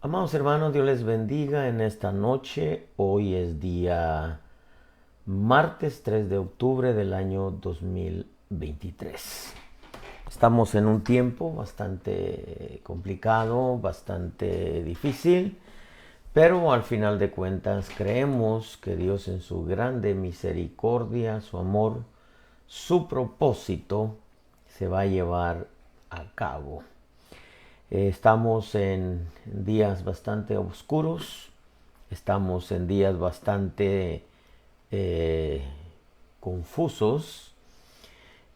Amados hermanos, Dios les bendiga en esta noche. Hoy es día martes 3 de octubre del año 2023. Estamos en un tiempo bastante complicado, bastante difícil, pero al final de cuentas creemos que Dios en su grande misericordia, su amor, su propósito se va a llevar a cabo. Estamos en días bastante oscuros, estamos en días bastante eh, confusos,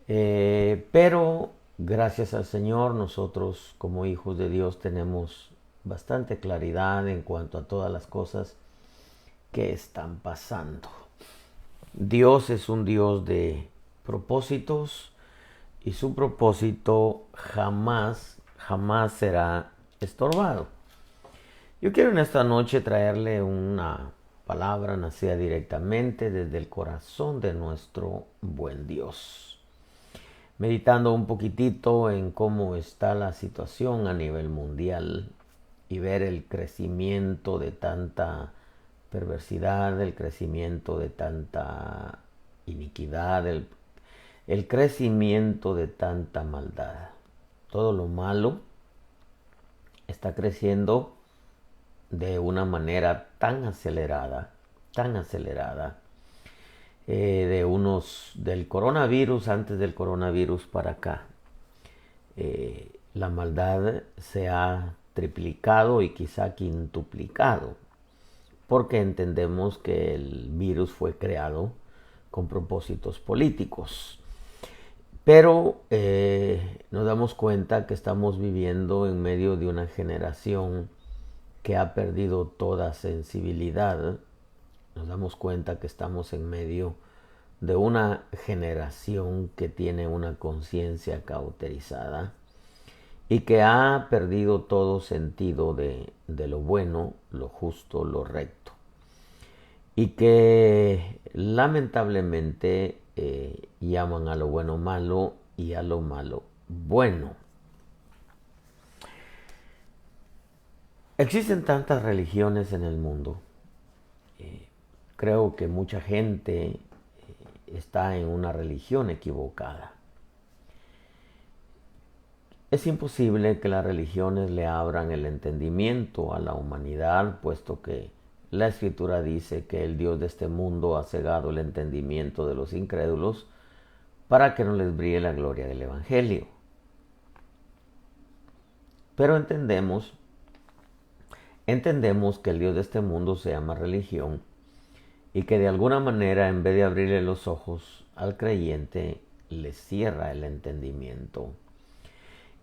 pero gracias al Señor nosotros como hijos de Dios tenemos bastante claridad en cuanto a todas las cosas que están pasando. Dios es un Dios de propósitos y su propósito jamás será estorbado. Yo quiero en esta noche traerle una palabra nacida directamente desde el corazón de nuestro buen Dios. Meditando un poquitito en cómo está la situación a nivel mundial y ver el crecimiento de tanta perversidad, el crecimiento de tanta iniquidad, el crecimiento de tanta maldad. Todo lo malo está creciendo de una manera tan acelerada, del coronavirus, antes del coronavirus para acá. La maldad se ha triplicado y quizá quintuplicado, porque entendemos que el virus fue creado con propósitos políticos. Pero nos damos cuenta que estamos viviendo en medio de una generación que ha perdido toda sensibilidad. Nos damos cuenta que estamos en medio de una generación que tiene una conciencia cauterizada y que ha perdido todo sentido de lo bueno, lo justo, lo recto. Y que lamentablemente llaman a lo bueno malo y a lo malo bueno. Existen tantas religiones en el mundo. Creo que mucha gente está en una religión equivocada. Es imposible que las religiones le abran el entendimiento a la humanidad, puesto que la Escritura dice que el Dios de este mundo ha cegado el entendimiento de los incrédulos para que no les brille la gloria del Evangelio. Pero entendemos que el Dios de este mundo se llama religión y que de alguna manera, en vez de abrirle los ojos al creyente, le cierra el entendimiento.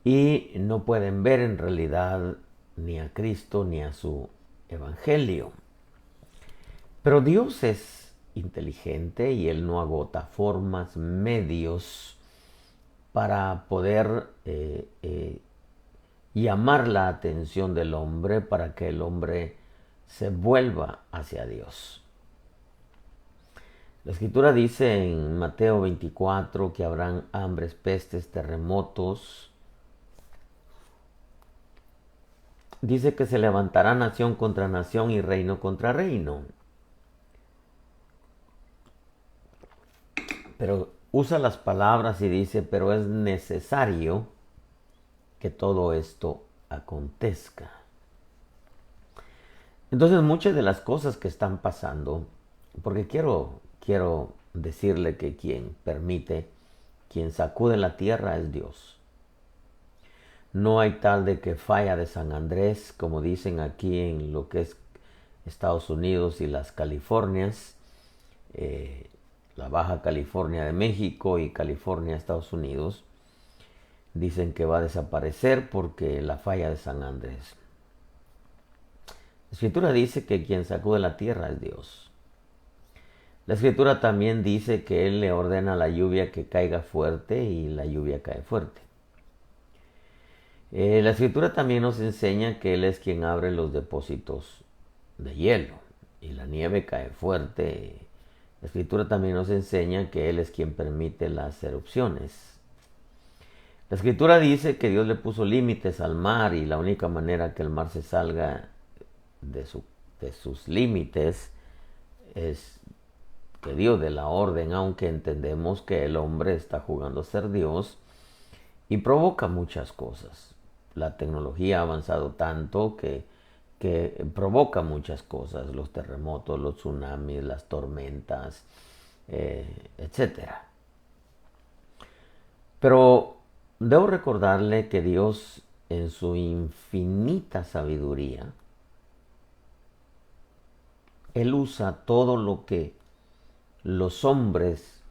Y no pueden ver en realidad ni a Cristo ni a su Evangelio. Pero Dios es inteligente y Él no agota formas, medios para poder llamar la atención del hombre para que el hombre se vuelva hacia Dios. La Escritura dice en Mateo 24 que habrán hambres, pestes, terremotos. Dice que se levantará nación contra nación y reino contra reino. Pero usa las palabras y dice, pero es necesario que todo esto acontezca. Entonces muchas de las cosas que están pasando, porque quiero decirle que quien permite, quien sacude la tierra es Dios. No hay tal de que falla de San Andrés, como dicen aquí en lo que es Estados Unidos y las Californias, la Baja California de México y California, Estados Unidos. Dicen que va a desaparecer porque la falla de San Andrés. La Escritura dice que quien sacude la tierra es Dios. La Escritura también dice que Él le ordena a la lluvia que caiga fuerte y la lluvia cae fuerte. La Escritura también nos enseña que Él es quien abre los depósitos de hielo y la nieve cae fuerte. La Escritura también nos enseña que Él es quien permite las erupciones. La Escritura dice que Dios le puso límites al mar y la única manera que el mar se salga de, de sus límites es que Dios dé la orden, aunque entendemos que el hombre está jugando a ser Dios y provoca muchas cosas. La tecnología ha avanzado tanto que provoca muchas cosas, los terremotos, los tsunamis, las tormentas, etcétera. Pero debo recordarle que Dios, en su infinita sabiduría, Él usa todo lo que los hombres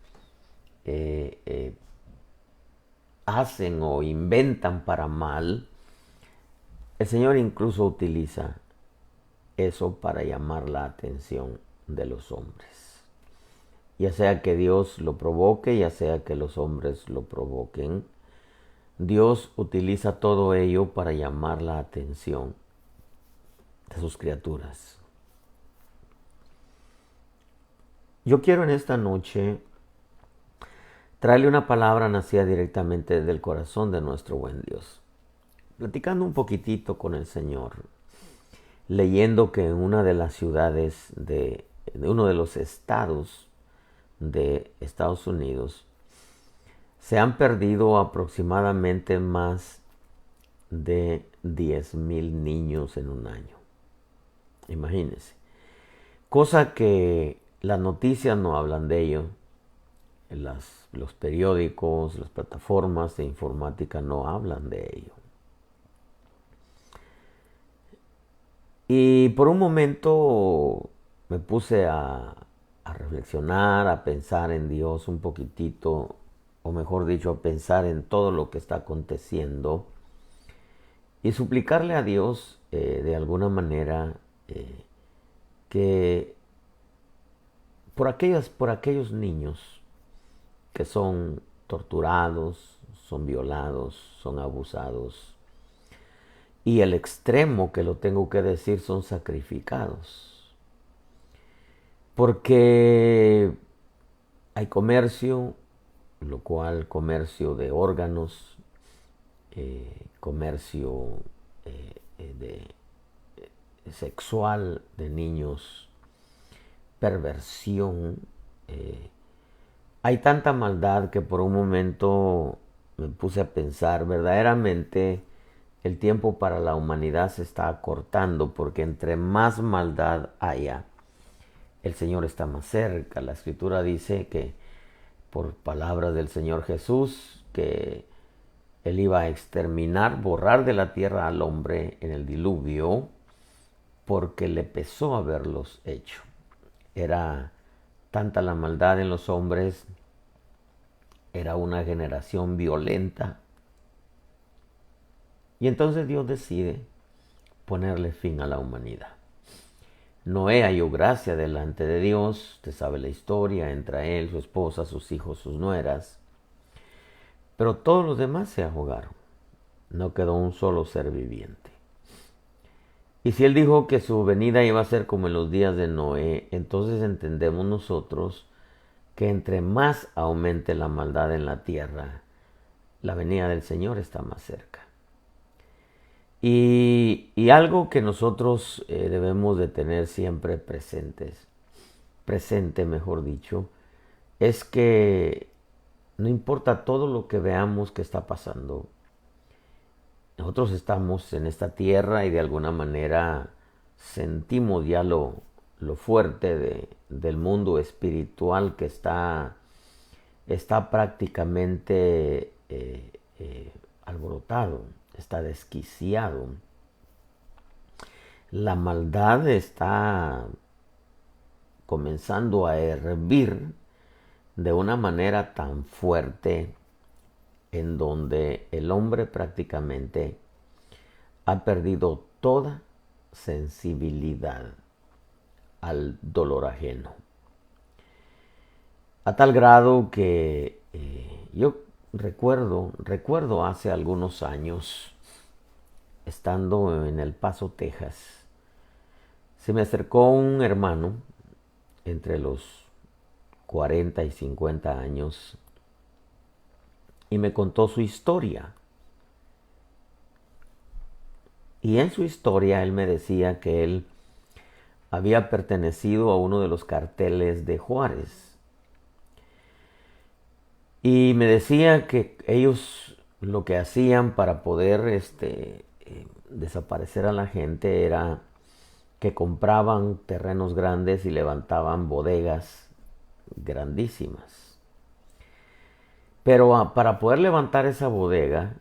hacen o inventan para mal. El Señor incluso utiliza eso para llamar la atención de los hombres. Ya sea que Dios lo provoque, ya sea que los hombres lo provoquen, Dios utiliza todo ello para llamar la atención de sus criaturas. Yo quiero en esta noche traerle una palabra nacida directamente del corazón de nuestro buen Dios. Platicando un poquitito con el Señor, leyendo que en una de las ciudades de uno de los estados de Estados Unidos se han perdido aproximadamente más de 10,000 niños en un año. Imagínense. Cosa que las noticias no hablan de ello. Los periódicos, las plataformas de informática no hablan de ello. Y por un momento me puse a reflexionar, a pensar en Dios un poquitito, o mejor dicho, a pensar en todo lo que está aconteciendo y suplicarle a Dios de alguna manera que por aquellos niños que son torturados, son violados, son abusados, y el extremo que lo tengo que decir son sacrificados. Porque hay comercio, lo cual comercio de órganos, comercio sexual de niños, perversión. Hay tanta maldad que por un momento me puse a pensar, verdaderamente el tiempo para la humanidad se está acortando, porque entre más maldad haya, el Señor está más cerca. La Escritura dice que, por palabras del Señor Jesús, que Él iba a exterminar, borrar de la tierra al hombre en el diluvio, porque le pesó haberlos hecho. Era tanta la maldad en los hombres, era una generación violenta. Y entonces Dios decide ponerle fin a la humanidad. Noé halló gracia delante de Dios, usted sabe la historia, entra él, su esposa, sus hijos, sus nueras. Pero todos los demás se ahogaron. No quedó un solo ser viviente. Y si él dijo que su venida iba a ser como en los días de Noé, entonces entendemos nosotros que entre más aumente la maldad en la tierra, la venida del Señor está más cerca. Y algo que nosotros debemos de tener siempre presente, mejor dicho, es que no importa todo lo que veamos que está pasando, nosotros estamos en esta tierra y de alguna manera sentimos ya lo fuerte del mundo espiritual que está prácticamente alborotado, está desquiciado. La maldad está comenzando a hervir de una manera tan fuerte, en donde el hombre prácticamente ha perdido toda sensibilidad al dolor ajeno. A tal grado que yo recuerdo hace algunos años, estando en El Paso, Texas, se me acercó un hermano entre los 40 y 50 años y me contó su historia. Y en su historia él me decía que él había pertenecido a uno de los carteles de Juárez. Y me decía que ellos lo que hacían para poder desaparecer a la gente era que compraban terrenos grandes y levantaban bodegas grandísimas. Pero para poder levantar esa bodega,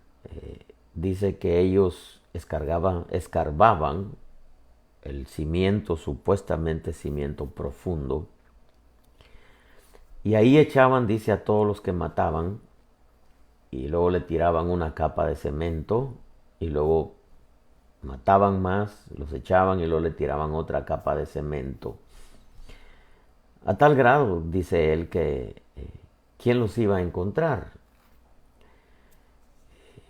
dice que ellos escarbaban el cimiento, supuestamente cimiento profundo, y ahí echaban, dice, a todos los que mataban, y luego le tiraban una capa de cemento, y luego mataban más, los echaban y luego le tiraban otra capa de cemento. A tal grado, dice él, que ¿quién los iba a encontrar?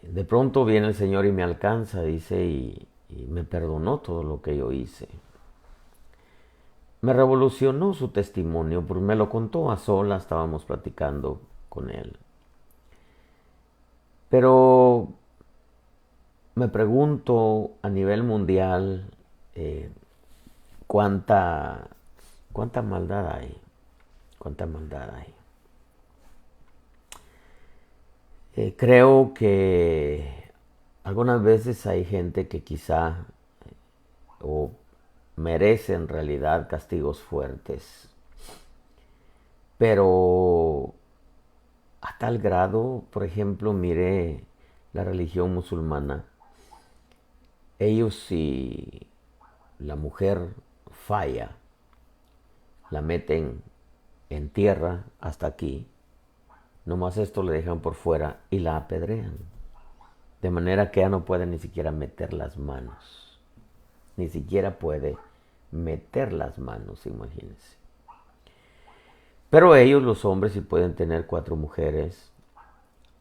De pronto viene el Señor y me alcanza, dice, y me perdonó todo lo que yo hice. Me revolucionó su testimonio, porque me lo contó a solas, estábamos platicando con él. Pero me pregunto a nivel mundial cuánta maldad hay, cuánta maldad hay. Creo que algunas veces hay gente que quizá o merece en realidad castigos fuertes, pero a tal grado, por ejemplo, mire la religión musulmana, ellos si la mujer falla, la meten en tierra hasta aquí, nomás esto le dejan por fuera y la apedrean. De manera que ella no puede ni siquiera meter las manos. Ni siquiera puede meter las manos, imagínense. Pero ellos, los hombres, sí pueden tener 4 mujeres,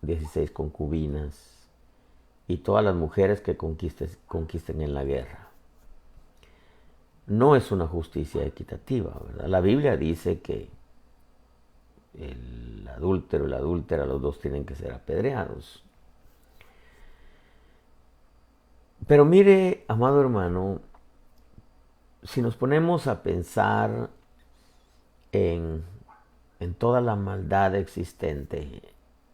16 concubinas y todas las mujeres que conquisten en la guerra. No es una justicia equitativa, ¿verdad? La Biblia dice que el adúltero y la adúltera, los dos tienen que ser apedreados. Pero mire, amado hermano, si nos ponemos a pensar en toda la maldad existente,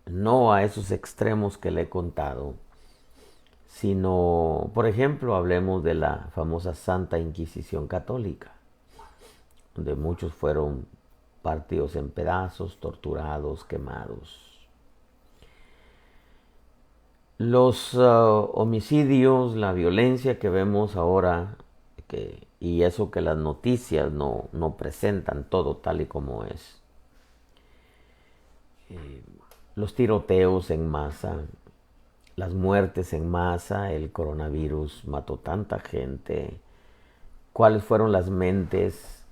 no a esos extremos que le he contado, sino, por ejemplo, hablemos de la famosa Santa Inquisición Católica, donde muchos fueron partidos en pedazos, torturados, quemados. Los homicidios, la violencia que vemos ahora, y eso que las noticias no presentan todo tal y como es. Los tiroteos en masa, las muertes en masa, el coronavirus mató tanta gente. ¿Cuáles fueron las mentes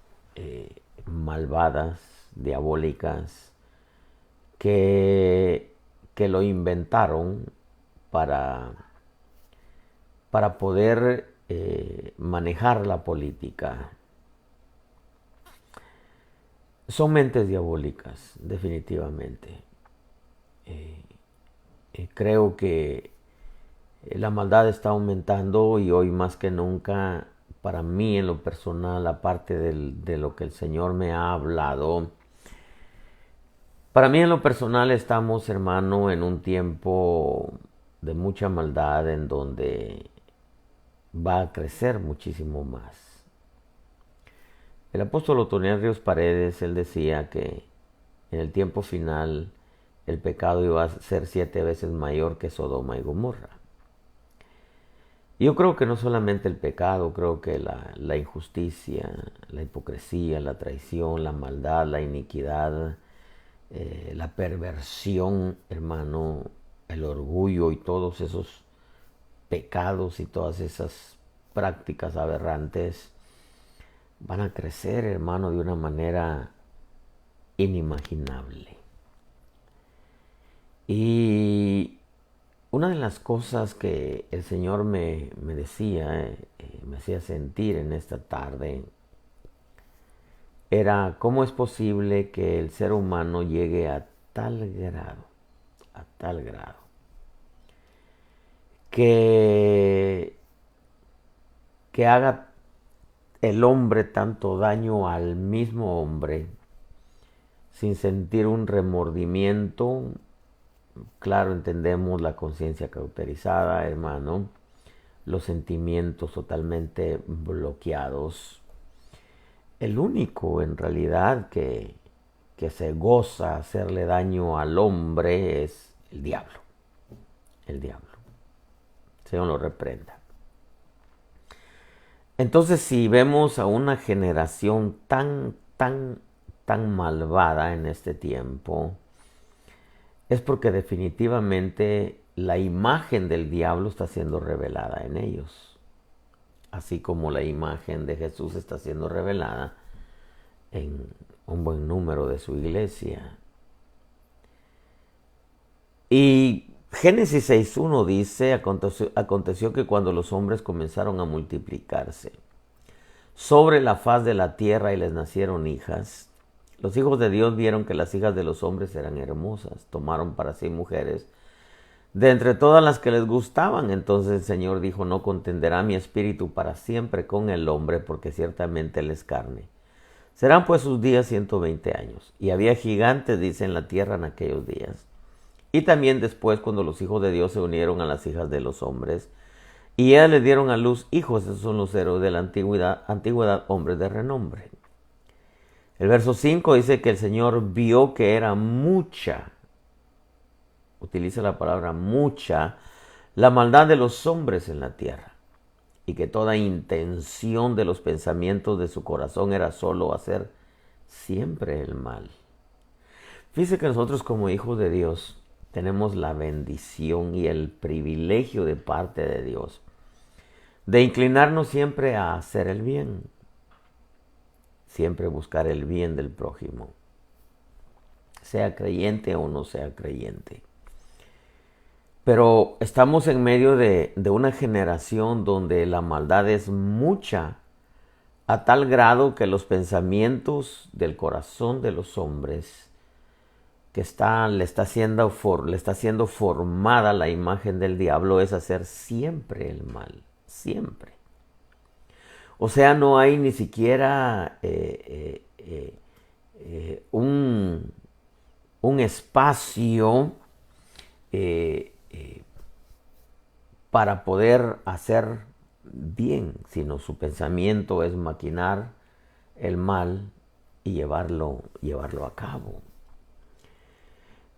malvadas, diabólicas, que lo inventaron para poder manejar la política? Son mentes diabólicas, definitivamente. Creo que la maldad está aumentando y hoy más que nunca, para mí en lo personal, aparte de lo que el Señor me ha hablado, para mí en lo personal estamos, hermano, en un tiempo de mucha maldad en donde va a crecer muchísimo más. El apóstol Otoniel Ríos Paredes, él decía que en el tiempo final el pecado iba a ser 7 veces mayor que Sodoma y Gomorra. Yo creo que no solamente el pecado, creo que la injusticia, la hipocresía, la traición, la maldad, la iniquidad, la perversión, hermano, el orgullo y todos esos pecados y todas esas prácticas aberrantes van a crecer, hermano, de una manera inimaginable. Y una de las cosas que el Señor me decía, me hacía sentir en esta tarde, era cómo es posible que el ser humano llegue a tal grado, que haga el hombre tanto daño al mismo hombre sin sentir un remordimiento? Claro, entendemos la conciencia cauterizada, hermano, los sentimientos totalmente bloqueados. El único en realidad que se goza hacerle daño al hombre es el diablo. El diablo. Señor lo reprenda. Entonces, si vemos a una generación tan malvada en este tiempo, es porque definitivamente la imagen del diablo está siendo revelada en ellos, así como la imagen de Jesús está siendo revelada en un buen número de su iglesia. Y Génesis 6.1 dice: aconteció que cuando los hombres comenzaron a multiplicarse sobre la faz de la tierra y les nacieron hijas, los hijos de Dios vieron que las hijas de los hombres eran hermosas, tomaron para sí mujeres de entre todas las que les gustaban. Entonces el Señor dijo: no contenderá mi espíritu para siempre con el hombre, porque ciertamente él es carne. Serán pues sus días 120 años. Y había gigantes, dice, en la tierra en aquellos días. Y también después, cuando los hijos de Dios se unieron a las hijas de los hombres, y ellas le dieron a luz hijos. Esos son los héroes de la antigüedad, hombres de renombre. El verso 5 dice que el Señor vio que era mucha, utiliza la palabra mucha, la maldad de los hombres en la tierra, y que toda intención de los pensamientos de su corazón era solo hacer siempre el mal. Fíjese que nosotros como hijos de Dios tenemos la bendición y el privilegio de parte de Dios de inclinarnos siempre a hacer el bien, siempre buscar el bien del prójimo, sea creyente o no sea creyente. Pero estamos en medio de una generación donde la maldad es mucha, a tal grado que los pensamientos del corazón de los hombres que le está siendo formada la imagen del diablo es hacer siempre el mal, siempre. O sea, no hay ni siquiera un espacio para poder hacer bien, sino su pensamiento es maquinar el mal y llevarlo a cabo.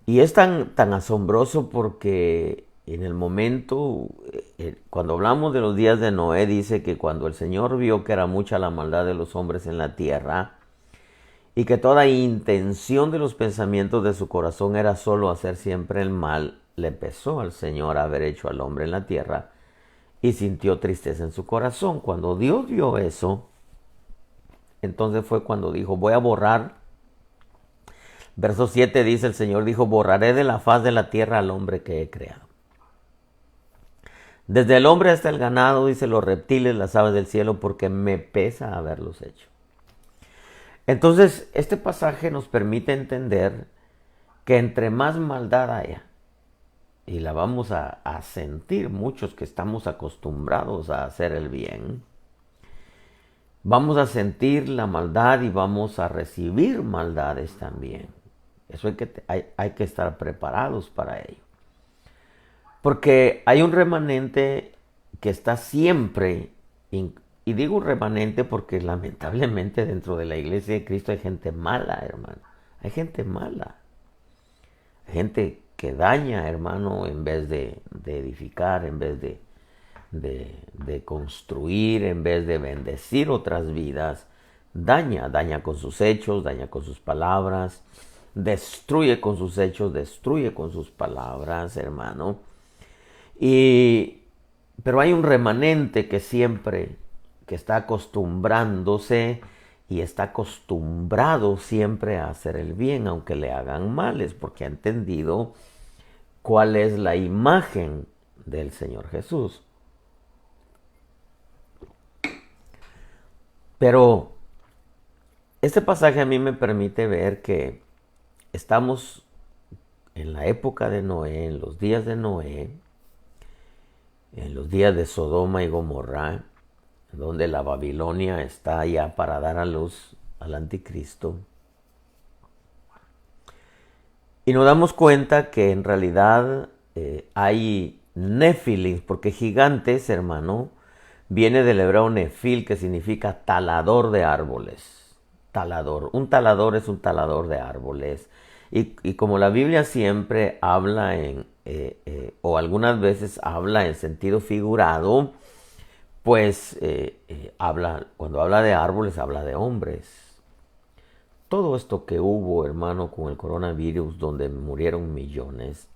Y es tan asombroso porque en el momento, cuando hablamos de los días de Noé, dice que cuando el Señor vio que era mucha la maldad de los hombres en la tierra y que toda intención de los pensamientos de su corazón era solo hacer siempre el mal, le pesó al Señor haber hecho al hombre en la tierra y sintió tristeza en su corazón. Cuando Dios vio eso, entonces fue cuando dijo: voy a borrar. Verso 7 dice: el Señor dijo: borraré de la faz de la tierra al hombre que he creado. Desde el hombre hasta el ganado, dice, los reptiles, las aves del cielo, porque me pesa haberlos hecho. Entonces, este pasaje nos permite entender que entre más maldad haya, y la vamos a sentir muchos que estamos acostumbrados a hacer el bien, vamos a sentir la maldad y vamos a recibir maldades también. Eso hay que estar preparados para ello. Porque hay un remanente que está siempre, y digo remanente porque lamentablemente dentro de la iglesia de Cristo hay gente mala, hermano. Hay gente mala. Hay gente que daña, hermano, en vez de edificar, en vez de construir, en vez de bendecir otras vidas. Daña con sus hechos, daña con sus palabras, destruye con sus hechos, destruye con sus palabras, hermano. Pero hay un remanente que siempre, que está acostumbrándose y está acostumbrado siempre a hacer el bien, aunque le hagan males, porque ha entendido cuál es la imagen del Señor Jesús. Pero este pasaje a mí me permite ver que estamos en la época de Noé, en los días de Noé, en los días de Sodoma y Gomorra, donde la Babilonia está ya para dar a luz al anticristo. Y nos damos cuenta que en realidad hay nefilim, porque gigantes, hermano, viene del hebreo nefil, que significa talador de árboles. Talador. Un talador es un talador de árboles. Y como la Biblia siempre habla o algunas veces habla en sentido figurado, pues cuando habla de árboles, habla de hombres. Todo esto que hubo, hermano, con el coronavirus, donde murieron millones,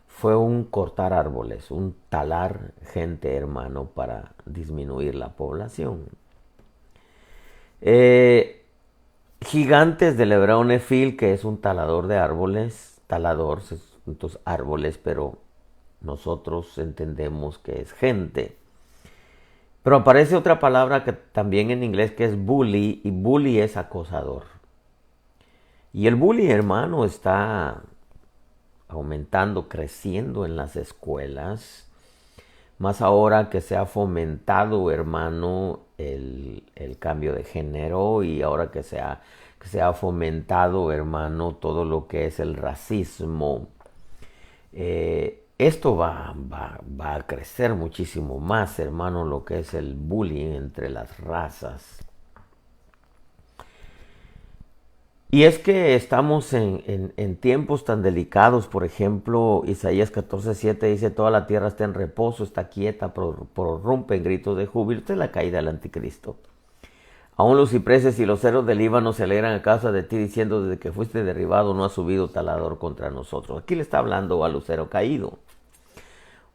fue un cortar árboles, un talar gente, hermano, para disminuir la población. Gigantes del hebreo nefil, que es un talador de árboles, entonces árboles, pero nosotros entendemos que es gente. Pero aparece otra palabra que también en inglés, que es bully, y bully es acosador. Y el bullying, hermano, está aumentando, creciendo en las escuelas. Más ahora que se ha fomentado, hermano, el cambio de género, y ahora que se ha fomentado, hermano, todo lo que es el racismo. Esto va a crecer muchísimo más, hermano, lo que es el bullying entre las razas. Y es que estamos en tiempos tan delicados. Por ejemplo, Isaías 14:7 dice: toda la tierra está en reposo, está quieta, prorrumpen gritos de júbilo. Esta es la caída del anticristo. Aún los cipreses y los ceros del Líbano se alegran a causa de ti, diciendo: desde que fuiste derribado no ha subido talador contra nosotros. Aquí le está hablando al lucero caído.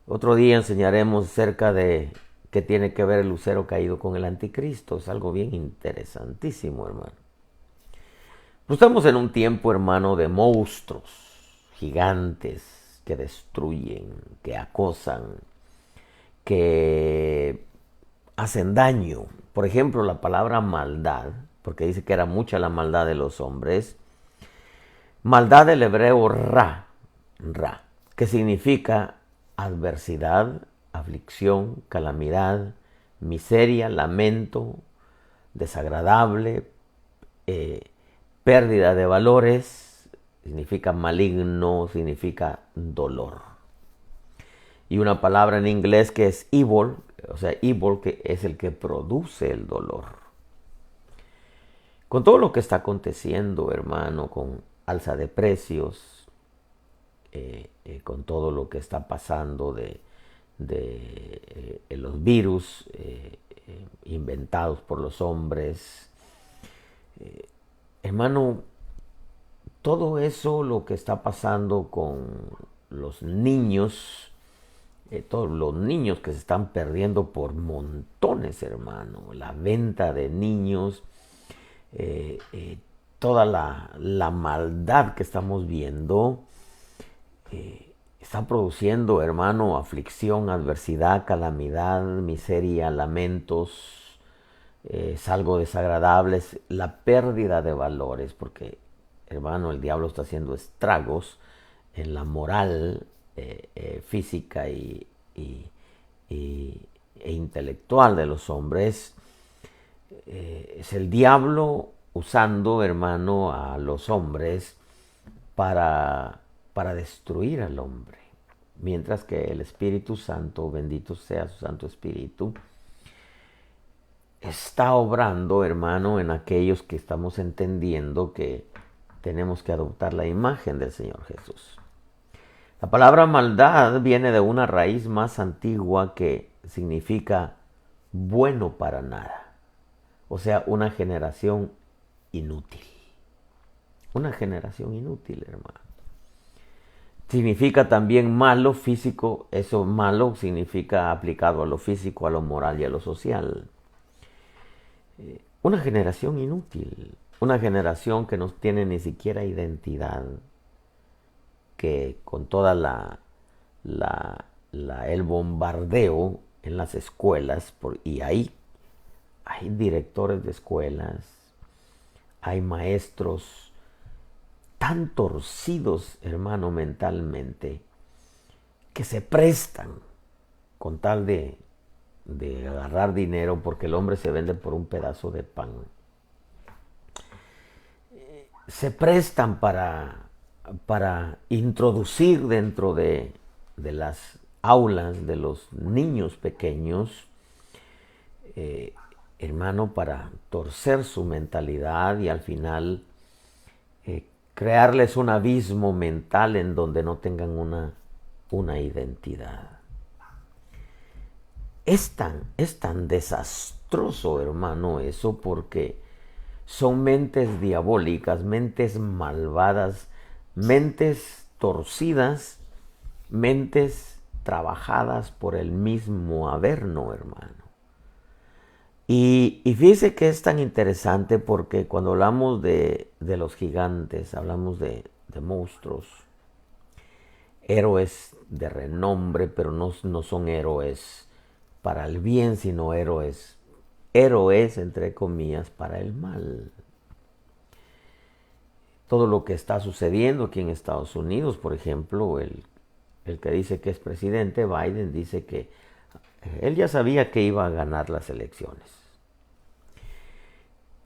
Otro día enseñaremos acerca de qué tiene que ver el lucero caído con el anticristo. Es algo bien interesantísimo, hermano. Estamos en un tiempo, hermano, de monstruos gigantes que destruyen, que acosan, que hacen daño. Por ejemplo, la palabra maldad, porque dice que era mucha la maldad de los hombres. Maldad del hebreo ra, que significa adversidad, aflicción, calamidad, miseria, lamento, desagradable, pérdida de valores, significa maligno, significa dolor. Y una palabra en inglés que es evil, o sea, evil, que es el que produce el dolor. Con todo lo que está aconteciendo, hermano, con alza de precios, con todo lo que está pasando de los virus inventados por los hombres, hermano, todo eso, lo que está pasando con los niños, todos los niños que se están perdiendo por montones, hermano, la venta de niños, toda la maldad que estamos viendo, está produciendo, hermano, aflicción, adversidad, calamidad, miseria, lamentos. Es algo desagradable, es la pérdida de valores, porque, hermano, el diablo está haciendo estragos en la moral física e intelectual de los hombres. Es el diablo usando, hermano, a los hombres para destruir al hombre, mientras que el Espíritu Santo, bendito sea su Santo Espíritu, está obrando, hermano, en aquellos que estamos entendiendo que tenemos que adoptar la imagen del Señor Jesús. La palabra maldad viene de una raíz más antigua que significa bueno para nada. O sea, una generación inútil. Una generación inútil, hermano. Significa también malo, físico. Eso malo significa aplicado a lo físico, a lo moral y a lo social. Una generación inútil, una generación que no tiene ni siquiera identidad, que con toda el bombardeo en las escuelas, y hay directores de escuelas, hay maestros tan torcidos, hermano, mentalmente, que se prestan con tal de de agarrar dinero, porque el hombre se vende por un pedazo de pan, se prestan para introducir dentro de las aulas de los niños pequeños, hermano, para torcer su mentalidad y al final crearles un abismo mental en donde no tengan una identidad. Es tan desastroso, hermano, eso, porque son mentes diabólicas, mentes malvadas, mentes torcidas, mentes trabajadas por el mismo Averno, hermano. Y fíjese que es tan interesante porque cuando hablamos de los gigantes, hablamos de monstruos, héroes de renombre, pero no son héroes para el bien, sino héroes, entre comillas, para el mal. Todo lo que está sucediendo aquí en Estados Unidos, por ejemplo, el que dice que es presidente, Biden, dice que él ya sabía que iba a ganar las elecciones.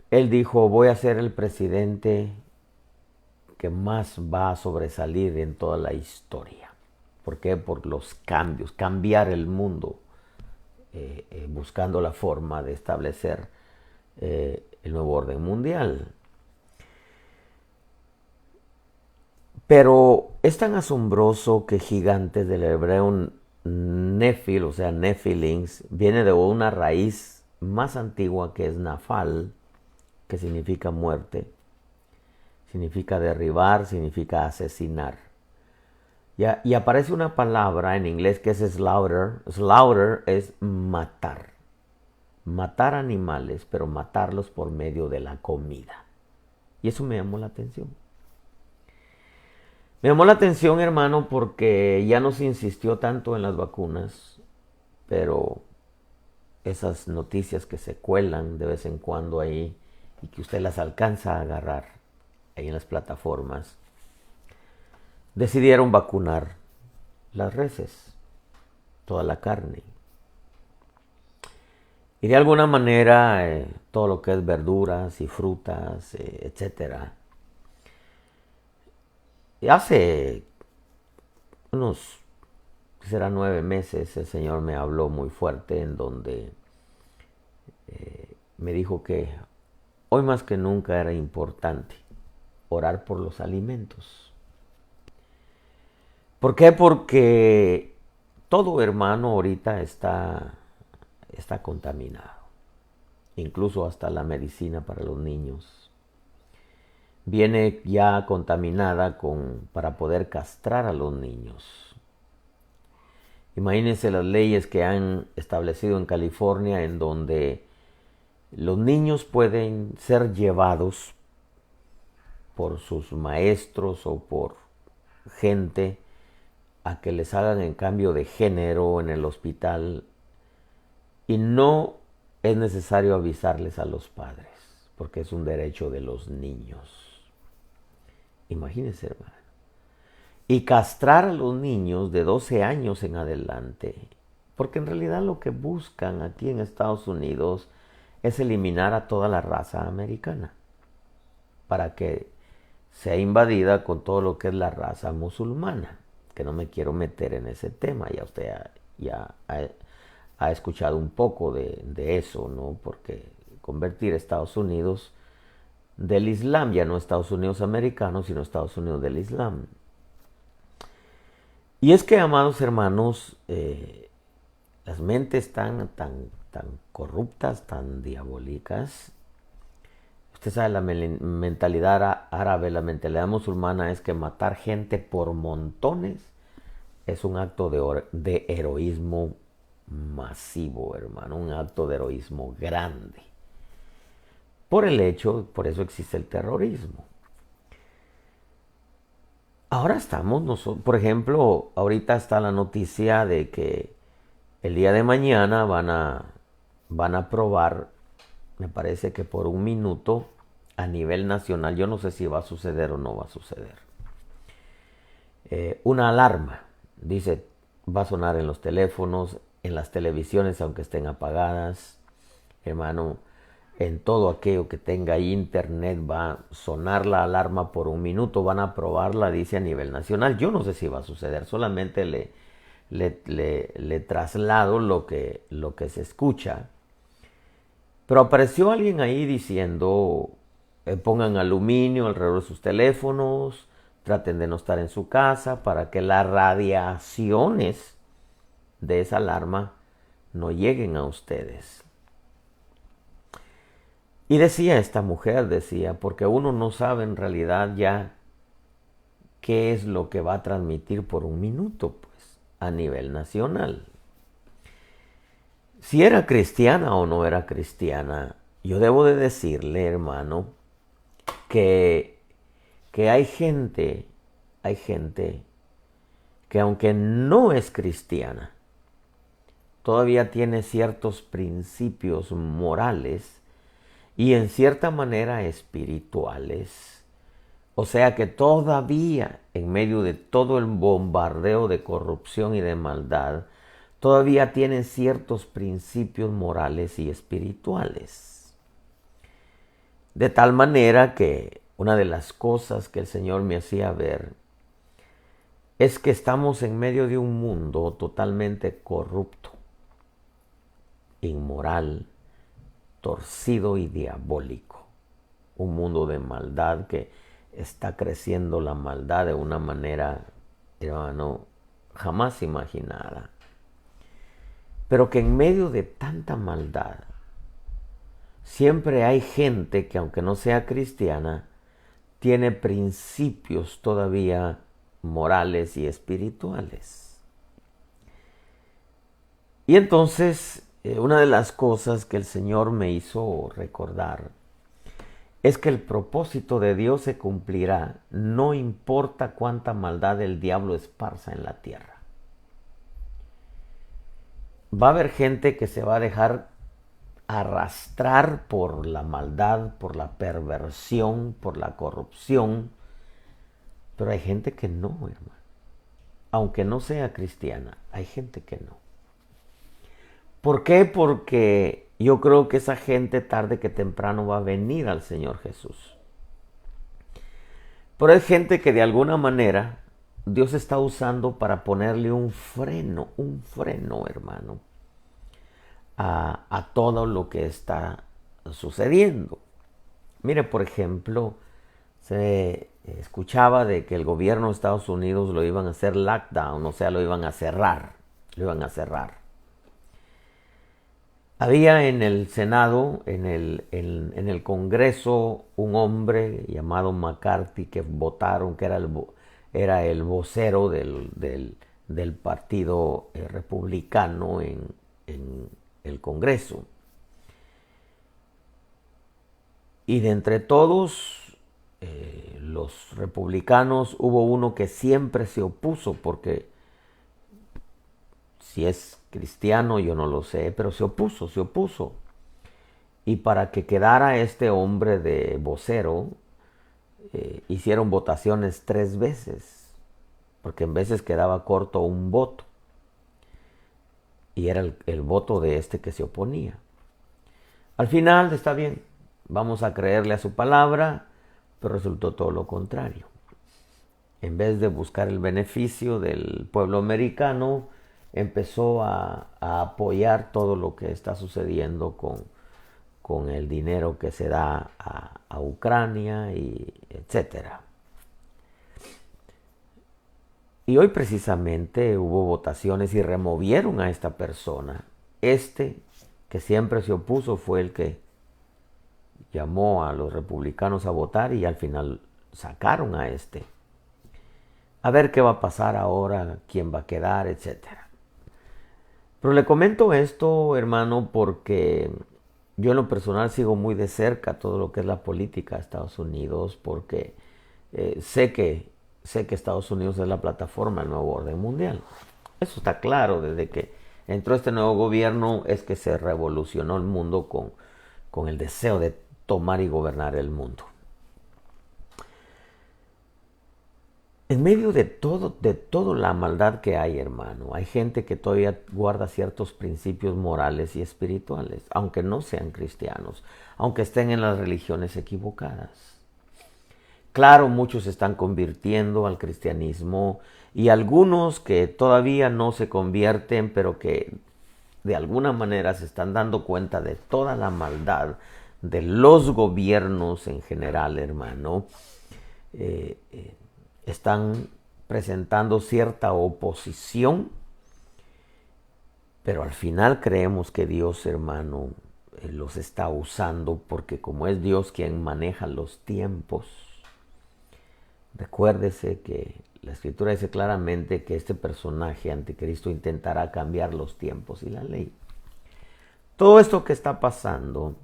Él dijo, voy a ser el presidente que más va a sobresalir en toda la historia. ¿Por qué? Por los cambios, cambiar el mundo, buscando la forma de establecer el nuevo orden mundial. Pero es tan asombroso que gigantes del hebreo Nefil, o sea, Nefilings, viene de una raíz más antigua que es Nafal, que significa muerte, significa derribar, significa asesinar. Y aparece una palabra en inglés que es slaughter. Slaughter es matar. Matar animales, pero matarlos por medio de la comida. Y eso me llamó la atención. Me llamó la atención, hermano, porque ya no se insistió tanto en las vacunas, pero esas noticias que se cuelan de vez en cuando ahí y que usted las alcanza a agarrar ahí en las plataformas, decidieron vacunar las reses, toda la carne. Y de alguna manera todo lo que es verduras y frutas, etcétera. Y hace unos, será 9 meses, el Señor me habló muy fuerte en donde me dijo que hoy más que nunca era importante orar por los alimentos. ¿Por qué? Porque todo, hermano, ahorita está contaminado. Incluso hasta la medicina para los niños viene ya contaminada para poder castrar a los niños. Imagínense las leyes que han establecido en California en donde los niños pueden ser llevados por sus maestros o por gente a que les hagan el cambio de género en el hospital y no es necesario avisarles a los padres porque es un derecho de los niños. Imagínense, hermano. Y castrar a los niños de 12 años en adelante, porque en realidad lo que buscan aquí en Estados Unidos es eliminar a toda la raza americana para que sea invadida con todo lo que es la raza musulmana, que no me quiero meter en ese tema, ya usted ha escuchado un poco de eso, ¿no? Porque convertir a Estados Unidos del Islam, ya no Estados Unidos americanos, sino Estados Unidos del Islam. Y es que, amados hermanos, las mentes tan corruptas, tan diabólicas. Usted sabe, la mentalidad árabe, la mentalidad musulmana es que matar gente por montones es un acto de heroísmo masivo, hermano, un acto de heroísmo grande. Por eso existe el terrorismo. Ahora estamos nosotros, por ejemplo, ahorita está la noticia de que el día de mañana van a probar, me parece que por 1 minuto a nivel nacional, yo no sé si va a suceder o no va a suceder, una alarma, dice, va a sonar en los teléfonos, en las televisiones aunque estén apagadas, hermano, en todo aquello que tenga internet va a sonar la alarma por un minuto, van a probarla, dice, a nivel nacional. Yo no sé si va a suceder, solamente le traslado lo que se escucha. Pero apareció alguien ahí diciendo, pongan aluminio alrededor de sus teléfonos, traten de no estar en su casa para que las radiaciones de esa alarma no lleguen a ustedes. Y decía esta mujer, decía, porque uno no sabe en realidad ya qué es lo que va a transmitir por un minuto, pues, a nivel nacional. Si era cristiana o no era cristiana, yo debo de decirle, hermano, que hay gente que aunque no es cristiana, todavía tiene ciertos principios morales y en cierta manera espirituales. O sea que todavía, en medio de todo el bombardeo de corrupción y de maldad, todavía tienen ciertos principios morales y espirituales. De tal manera que una de las cosas que el Señor me hacía ver es que estamos en medio de un mundo totalmente corrupto, inmoral, torcido y diabólico. Un mundo de maldad que está creciendo la maldad de una manera, hermano, jamás imaginada. Pero que en medio de tanta maldad, siempre hay gente que aunque no sea cristiana, tiene principios todavía morales y espirituales. Y entonces, una de las cosas que el Señor me hizo recordar es que el propósito de Dios se cumplirá, no importa cuánta maldad el diablo esparza en la tierra. Va a haber gente que se va a dejar arrastrar por la maldad, por la perversión, por la corrupción, pero hay gente que no, hermano. Aunque no sea cristiana, hay gente que no. ¿Por qué? Porque yo creo que esa gente tarde que temprano va a venir al Señor Jesús. Pero hay gente que de alguna manera Dios está usando para ponerle un freno, hermano, a todo lo que está sucediendo. Mire, por ejemplo, se escuchaba de que el gobierno de Estados Unidos lo iban a hacer lockdown, o sea, lo iban a cerrar. Había en el Senado, en el Congreso, un hombre llamado McCarthy que votaron, que era el vocero del partido republicano en el Congreso. Y de entre todos los republicanos hubo uno que siempre se opuso, porque si es cristiano yo no lo sé, pero se opuso. Y para que quedara este hombre de vocero, hicieron votaciones 3 veces, porque en veces quedaba corto un voto. Y era el voto de este que se oponía. Al final, está bien, vamos a creerle a su palabra, pero resultó todo lo contrario. En vez de buscar el beneficio del pueblo americano, empezó a apoyar todo lo que está sucediendo con el dinero que se da a Ucrania, y etcétera. Y hoy precisamente hubo votaciones y removieron a esta persona. Este que siempre se opuso fue el que llamó a los republicanos a votar y al final sacaron a este. A ver qué va a pasar ahora, quién va a quedar, etcétera. Pero le comento esto, hermano, porque yo en lo personal sigo muy de cerca todo lo que es la política de Estados Unidos, porque sé que Estados Unidos es la plataforma del nuevo orden mundial. Eso está claro, desde que entró este nuevo gobierno es que se revolucionó el mundo con el deseo de tomar y gobernar el mundo. En medio de toda la maldad que hay, hermano, hay gente que todavía guarda ciertos principios morales y espirituales, aunque no sean cristianos, aunque estén en las religiones equivocadas. Claro, muchos se están convirtiendo al cristianismo y algunos que todavía no se convierten, pero que de alguna manera se están dando cuenta de toda la maldad de los gobiernos en general, hermano, están presentando cierta oposición, pero al final creemos que Dios, hermano, los está usando porque como es Dios quien maneja los tiempos, recuérdese que la Escritura dice claramente que este personaje anticristo intentará cambiar los tiempos y la ley. Todo esto que está pasando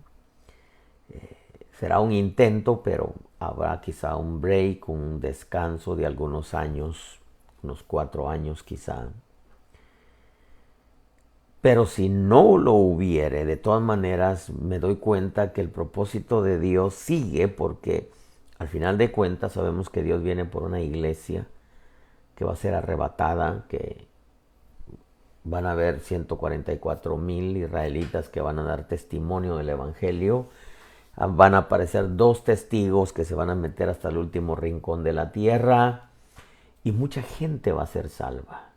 será un intento, pero habrá quizá un break, un descanso de algunos años, unos 4 años quizá. Pero si no lo hubiere, de todas maneras me doy cuenta que el propósito de Dios sigue porque al final de cuentas sabemos que Dios viene por una iglesia que va a ser arrebatada, que van a haber 144,000 israelitas que van a dar testimonio del Evangelio. Van a aparecer 2 testigos que se van a meter hasta el último rincón de la tierra y mucha gente va a ser salva.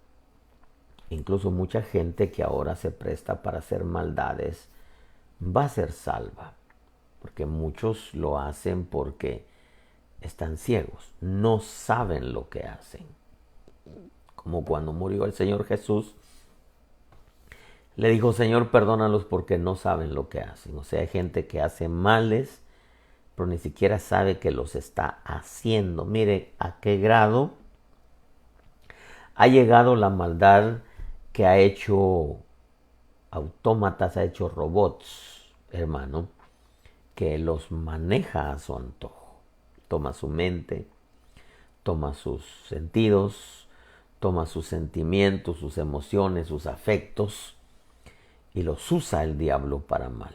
Incluso mucha gente que ahora se presta para hacer maldades va a ser salva. Porque muchos lo hacen porque están ciegos, no saben lo que hacen. Como cuando murió el Señor Jesús, le dijo, Señor, perdónalos porque no saben lo que hacen. O sea, hay gente que hace males, pero ni siquiera sabe que los está haciendo. Mire a qué grado ha llegado la maldad que ha hecho autómatas, ha hecho robots, hermano, que los maneja a su antojo. Toma su mente, toma sus sentidos, toma sus sentimientos, sus emociones, sus afectos, y los usa el diablo para mal.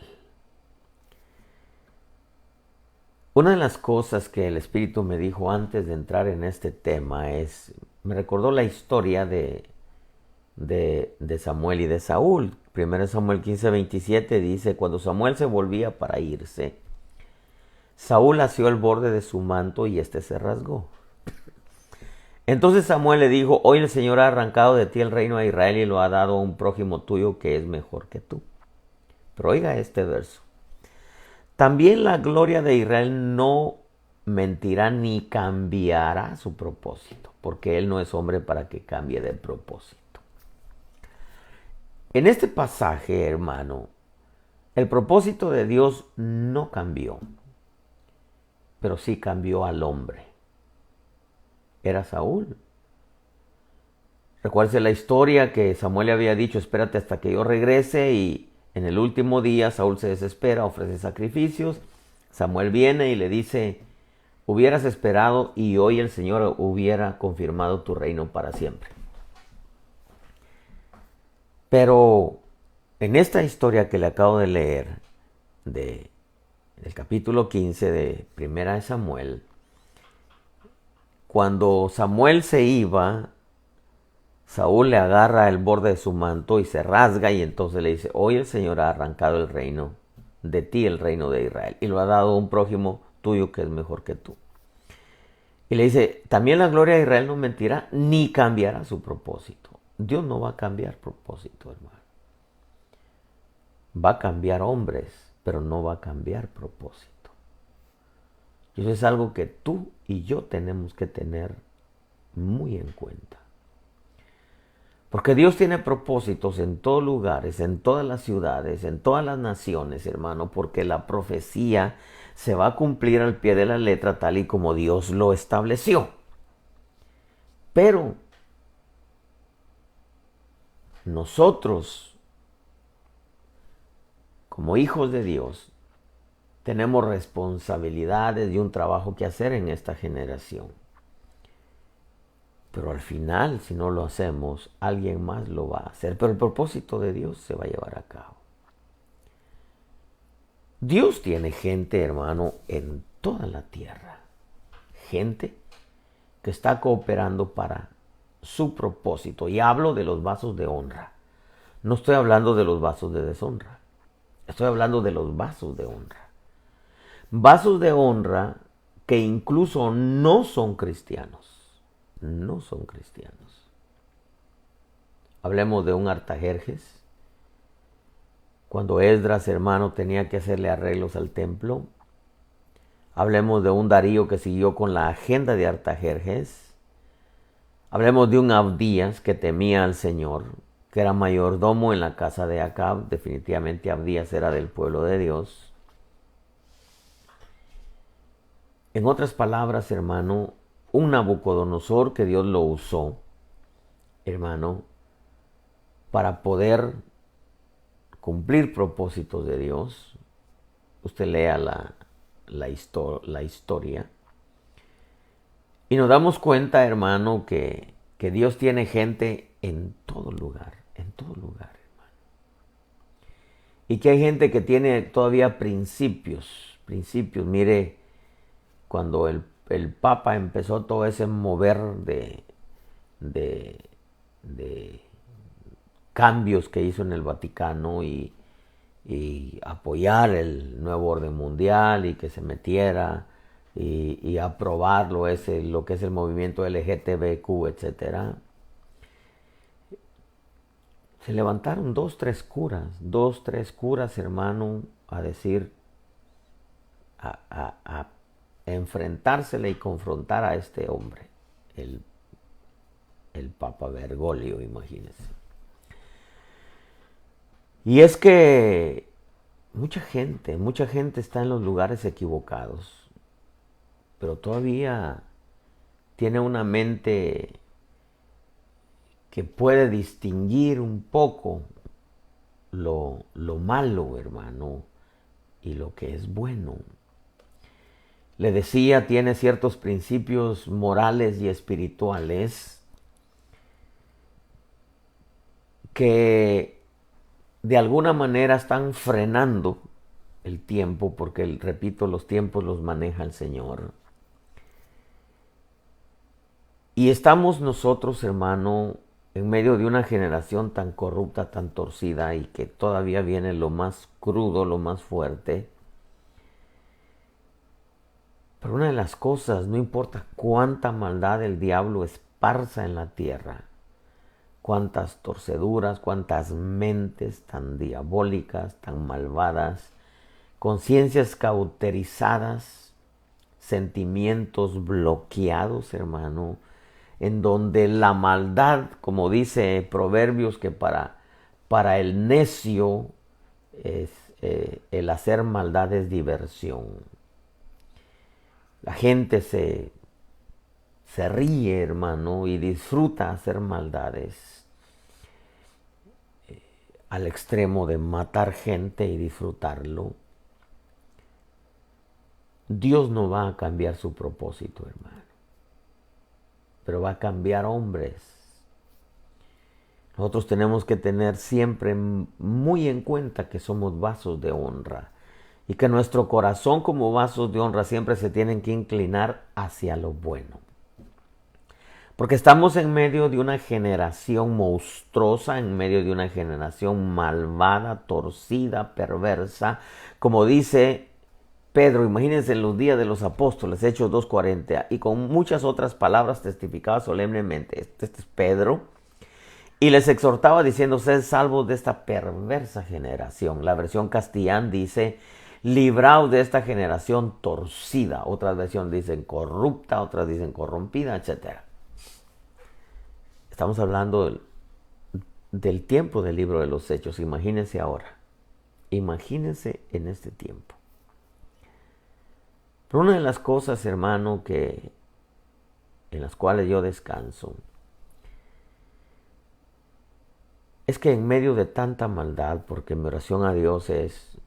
Una de las cosas que el Espíritu me dijo antes de entrar en este tema me recordó la historia de Samuel y de Saúl. 1 Samuel 15:27 dice, cuando Samuel se volvía para irse, Saúl asió el borde de su manto y éste se rasgó. Entonces Samuel le dijo, hoy el Señor ha arrancado de ti el reino a Israel y lo ha dado a un prójimo tuyo que es mejor que tú. Pero oiga este verso. También la gloria de Israel no mentirá ni cambiará su propósito, porque él no es hombre para que cambie de propósito. En este pasaje, hermano, el propósito de Dios no cambió, pero sí cambió al hombre. Era Saúl. Recuérdese la historia que Samuel le había dicho, espérate hasta que yo regrese, y en el último día Saúl se desespera, ofrece sacrificios. Samuel viene y le dice, hubieras esperado y hoy el Señor hubiera confirmado tu reino para siempre. Pero en esta historia que le acabo de leer, del capítulo 15 de Primera de Samuel, cuando Samuel se iba, Saúl le agarra el borde de su manto y se rasga, y entonces le dice, hoy el Señor ha arrancado el reino de ti, el reino de Israel, y lo ha dado a un prójimo tuyo que es mejor que tú. Y le dice, también la gloria de Israel no mentirá ni cambiará su propósito. Dios no va a cambiar propósito, hermano. Va a cambiar hombres, pero no va a cambiar propósito. Y eso es algo que tú y yo tenemos que tener muy en cuenta. Porque Dios tiene propósitos en todos lugares, en todas las ciudades, en todas las naciones, hermano, porque la profecía se va a cumplir al pie de la letra tal y como Dios lo estableció. Pero nosotros, como hijos de Dios, tenemos responsabilidades y un trabajo que hacer en esta generación. Pero al final, si no lo hacemos, alguien más lo va a hacer. Pero el propósito de Dios se va a llevar a cabo. Dios tiene gente, hermano, en toda la tierra. Gente que está cooperando para su propósito. Y hablo de los vasos de honra. No estoy hablando de los vasos de deshonra. Estoy hablando de los vasos de honra. Vasos de honra que incluso no son cristianos. No son cristianos. Hablemos de un Artajerjes. Cuando Esdras, hermano, tenía que hacerle arreglos al templo. Hablemos de un Darío que siguió con la agenda de Artajerjes. Hablemos de un Abdías que temía al Señor, que era mayordomo en la casa de Acab. Definitivamente Abdías era del pueblo de Dios. En otras palabras, hermano, un Nabucodonosor que Dios lo usó, hermano, para poder cumplir propósitos de Dios. Usted lea la historia. Y nos damos cuenta, hermano, que Dios tiene gente en todo lugar, hermano. Y que hay gente que tiene todavía principios. Mire, cuando el Papa empezó todo ese mover de cambios que hizo en el Vaticano y apoyar el nuevo orden mundial y que se metiera y aprobar lo que es el movimiento LGTBQ, etc. Se levantaron dos, tres curas, hermano, a decir, a enfrentársele y confrontar a este hombre, el Papa Bergoglio, imagínense. Y es que mucha gente está en los lugares equivocados, pero todavía tiene una mente que puede distinguir un poco lo malo, hermano, y lo que es bueno. Le decía, tiene ciertos principios morales y espirituales que de alguna manera están frenando el tiempo, porque, repito, los tiempos los maneja el Señor. Y estamos nosotros, hermano, en medio de una generación tan corrupta, tan torcida, y que todavía viene lo más crudo, lo más fuerte. Pero una de las cosas, no importa cuánta maldad el diablo esparza en la tierra, cuántas torceduras, cuántas mentes tan diabólicas, tan malvadas, conciencias cauterizadas, sentimientos bloqueados, hermano, en donde la maldad, como dice Proverbios, que para el necio el hacer maldad es diversión. La gente se ríe, hermano, y disfruta hacer maldades al extremo de matar gente y disfrutarlo. Dios no va a cambiar su propósito, hermano, pero va a cambiar hombres. Nosotros tenemos que tener siempre muy en cuenta que somos vasos de honra y que nuestro corazón como vasos de honra siempre se tienen que inclinar hacia lo bueno. Porque estamos en medio de una generación monstruosa, en medio de una generación malvada, torcida, perversa. Como dice Pedro, imagínense en los días de los apóstoles, Hechos 2:40, y con muchas otras palabras testificaba solemnemente. Este es Pedro. Y les exhortaba diciendo, sed salvos de esta perversa generación. La versión castellana dice, libraos de esta generación torcida. Otras versiones dicen corrupta, otras dicen corrompida, etc. Estamos hablando del tiempo del libro de los Hechos. Imagínense ahora. Imagínense en este tiempo. Pero una de las cosas, hermano, en las cuales yo descanso, es que en medio de tanta maldad, porque mi oración a Dios es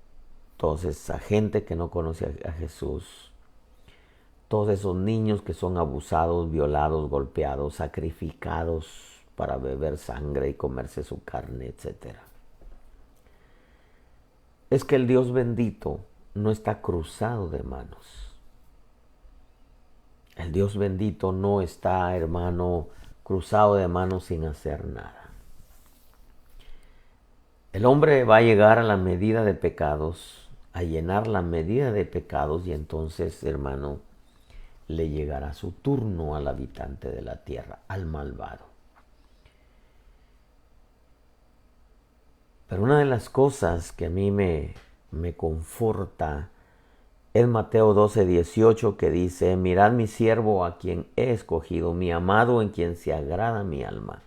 toda esa gente que no conoce a Jesús, todos esos niños que son abusados, violados, golpeados, sacrificados para beber sangre y comerse su carne, etc. Es que el Dios bendito no está cruzado de manos. El Dios bendito no está, hermano, cruzado de manos sin hacer nada. El hombre va a llegar a la medida de pecados, a llenar la medida de pecados, y entonces, hermano, le llegará su turno al habitante de la tierra, al malvado. Pero una de las cosas que a mí me conforta es Mateo 12:18, que dice: mirad mi siervo a quien he escogido, mi amado en quien se agrada mi alma.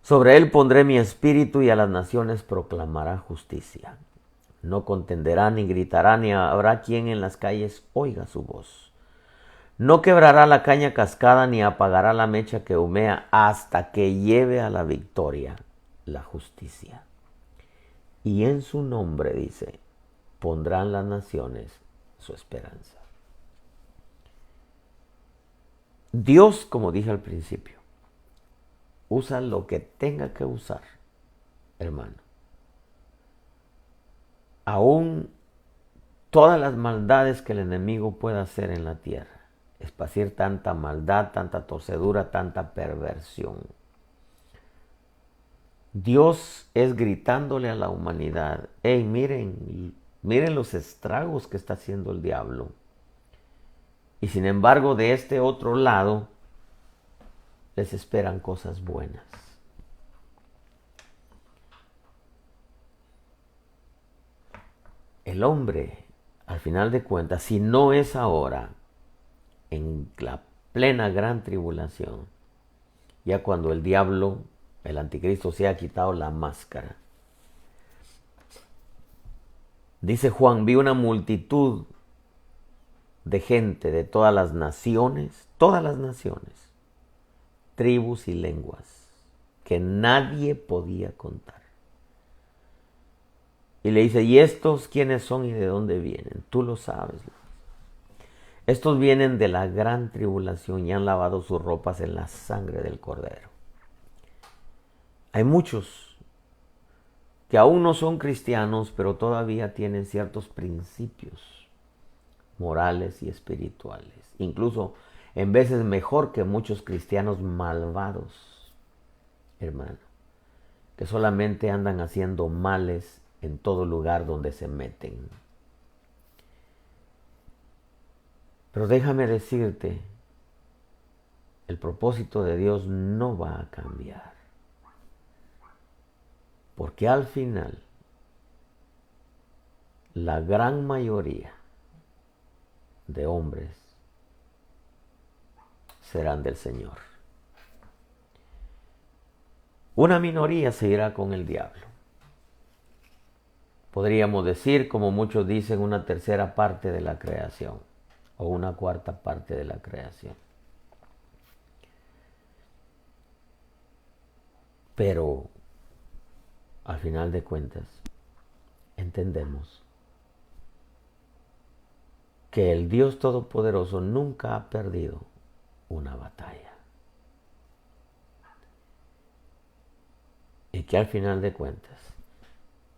Sobre él pondré mi espíritu y a las naciones proclamará justicia. No contenderá ni gritará, ni habrá quien en las calles oiga su voz. No quebrará la caña cascada, ni apagará la mecha que humea, hasta que lleve a la victoria la justicia. Y en su nombre, dice, pondrán las naciones su esperanza. Dios, como dije al principio, usa lo que tenga que usar, hermano. Aún todas las maldades que el enemigo pueda hacer en la tierra, esparcir tanta maldad, tanta torcedura, tanta perversión. Dios es gritándole a la humanidad: hey, miren los estragos que está haciendo el diablo. Y sin embargo, de este otro lado, les esperan cosas buenas. El hombre, al final de cuentas, si no es ahora, en la plena gran tribulación, ya cuando el diablo, el anticristo, se ha quitado la máscara. Dice Juan: vi una multitud de gente de todas las naciones, tribus y lenguas, que nadie podía contar. Y le dice: ¿y estos quiénes son y de dónde vienen? Tú lo sabes. Estos vienen de la gran tribulación y han lavado sus ropas en la sangre del Cordero. Hay muchos que aún no son cristianos, pero todavía tienen ciertos principios morales y espirituales. Incluso en veces mejor que muchos cristianos malvados, hermano, que solamente andan haciendo males en todo lugar donde se meten. Pero déjame decirte, el propósito de Dios no va a cambiar. Porque al final, la gran mayoría de hombres serán del Señor. Una minoría se irá con el diablo. Podríamos decir, como muchos dicen, una tercera parte de la creación o una cuarta parte de la creación. Pero al final de cuentas, entendemos que el Dios Todopoderoso nunca ha perdido una batalla. Y que al final de cuentas,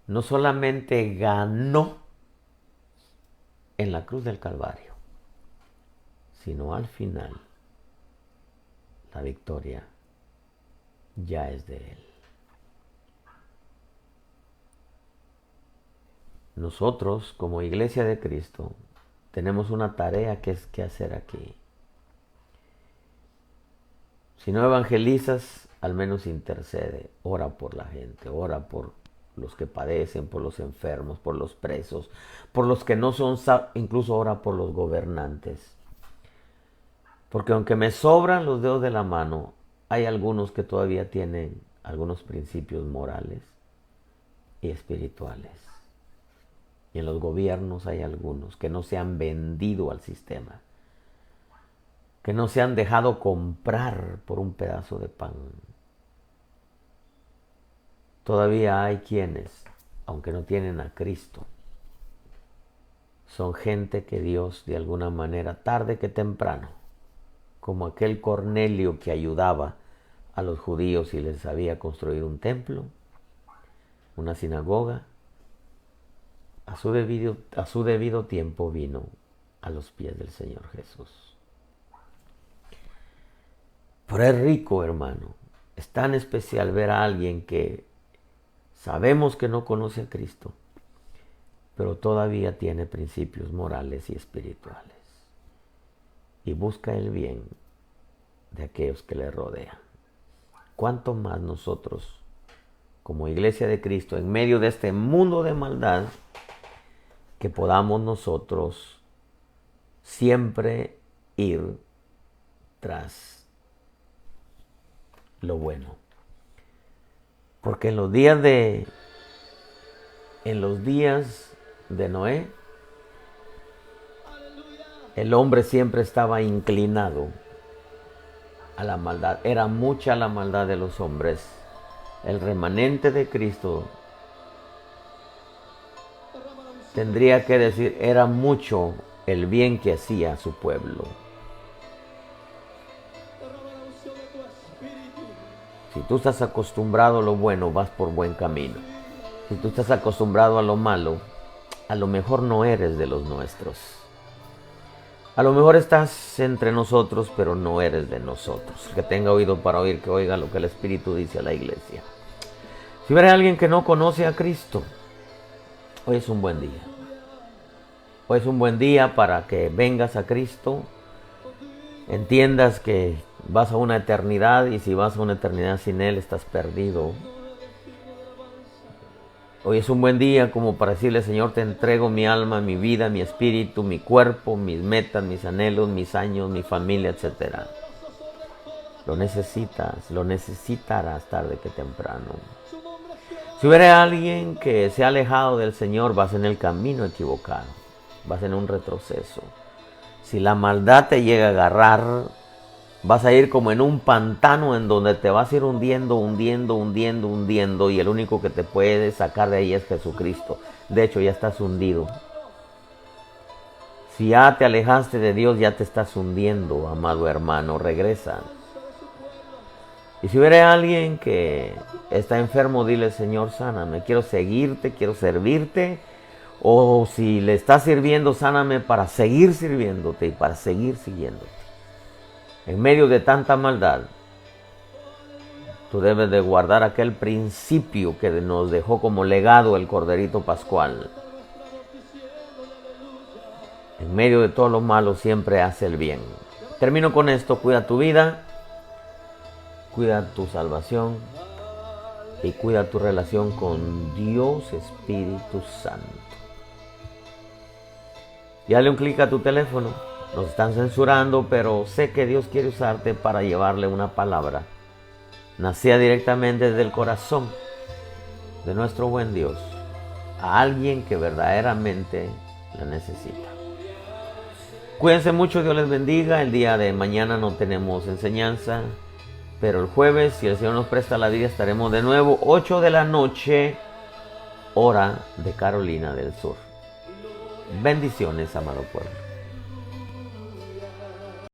no solamente ganó en la cruz del Calvario, sino al final la victoria ya es de Él. Nosotros, como Iglesia de Cristo, tenemos una tarea que hacer aquí. Si no evangelizas, al menos intercede, ora por la gente, ora por los que padecen, por los enfermos, por los presos, por los que no son, incluso ora por los gobernantes. Porque aunque me sobran los dedos de la mano, hay algunos que todavía tienen algunos principios morales y espirituales. Y en los gobiernos hay algunos que no se han vendido al sistema, que no se han dejado comprar por un pedazo de pan. Todavía hay quienes, aunque no tienen a Cristo, son gente que Dios de alguna manera, tarde que temprano, como aquel Cornelio que ayudaba a los judíos y les había construido un templo, una sinagoga, a su debido tiempo vino a los pies del Señor Jesús. Pero es rico, hermano. Es tan especial ver a alguien que sabemos que no conoce a Cristo, pero todavía tiene principios morales y espirituales. Y busca el bien de aquellos que le rodean. ¿Cuánto más nosotros, como Iglesia de Cristo, en medio de este mundo de maldad, que podamos nosotros siempre ir tras lo bueno? Porque en los días de Noé, el hombre siempre estaba inclinado a la maldad. Era mucha la maldad de los hombres. El remanente de Cristo tendría que decir, era mucho el bien que hacía a su pueblo. Si tú estás acostumbrado a lo bueno, vas por buen camino. Si tú estás acostumbrado a lo malo, a lo mejor no eres de los nuestros. A lo mejor estás entre nosotros, pero no eres de nosotros. El que tenga oído para oír, que oiga lo que el Espíritu dice a la iglesia. Si hubiera alguien que no conoce a Cristo, hoy es un buen día. Hoy es un buen día para que vengas a Cristo, entiendas que vas a una eternidad, y si vas a una eternidad sin Él, estás perdido. Hoy es un buen día como para decirle, Señor, te entrego mi alma, mi vida, mi espíritu, mi cuerpo, mis metas, mis anhelos, mis años, mi familia, etc. Lo necesitarás tarde que temprano. Si hubiera alguien que se ha alejado del Señor, vas en el camino equivocado, vas en un retroceso. Si la maldad te llega a agarrar, vas a ir como en un pantano en donde te vas a ir hundiendo, y el único que te puede sacar de ahí es Jesucristo. De hecho, ya estás hundido. Si ya te alejaste de Dios, ya te estás hundiendo, amado hermano, regresa. Y si hubiera alguien que está enfermo, dile, Señor, sáname, quiero seguirte, quiero servirte. O si le estás sirviendo, sáname para seguir sirviéndote y para seguir siguiéndote. En medio de tanta maldad, tú debes de guardar aquel principio que nos dejó como legado el Corderito Pascual. En medio de todo lo malo siempre hace el bien. Termino con esto, cuida tu vida, cuida tu salvación y cuida tu relación con Dios Espíritu Santo. Y dale un clic a tu teléfono. Nos están censurando, pero sé que Dios quiere usarte para llevarle una palabra nacida directamente desde el corazón de nuestro buen Dios a alguien que verdaderamente la necesita. Cuídense mucho, Dios les bendiga. El día de mañana no tenemos enseñanza, pero el jueves, si el Señor nos presta la vida, estaremos de nuevo 8 de la noche, hora de Carolina del Sur. Bendiciones, amado pueblo.